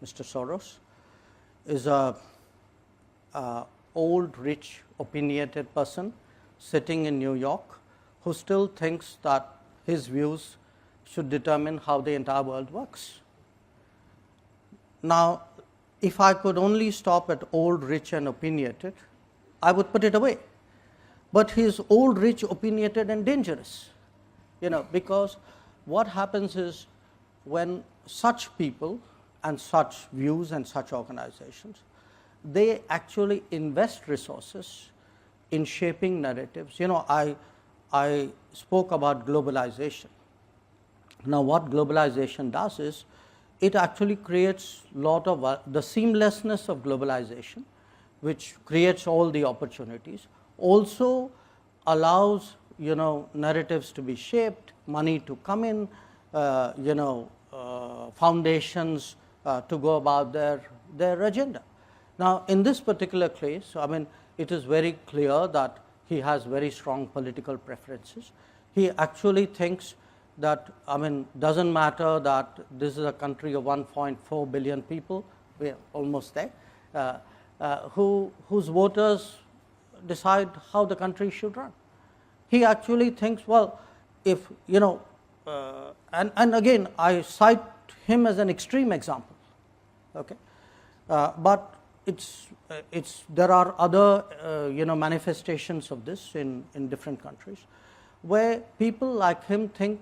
Mr. Soros, is a old, rich, opinionated person sitting in New York who still thinks that his views should determine how the entire world works. Now, if I could only stop at old, rich and opinionated, I would put it away. But he is old, rich, opinionated and dangerous, because what happens is when such people and such views and such organizations, they actually invest resources in shaping narratives. I spoke about globalization. Now, what globalization does is it actually creates lot of the seamlessness of globalization, which creates all the opportunities, also allows narratives to be shaped, money to come in, foundations to go about their agenda. Now, in this particular case, it is very clear that he has very strong political preferences. He actually thinks that, doesn't matter that this is a country of 1.4 billion people, we are almost there, whose voters decide how the country should run. He actually thinks, well, if, and again, I cite him as an extreme example, okay, but there are other, manifestations of this in different countries, where people like him think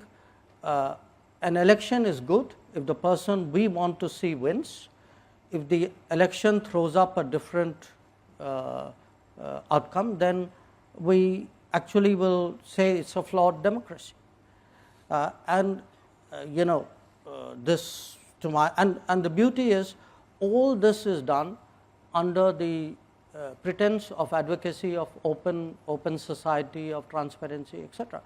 an election is good if the person we want to see wins. If the election throws up a different outcome, then we actually will say it's a flawed democracy. This to my and the beauty is all this is done under the pretense of advocacy of open society, of transparency, etc.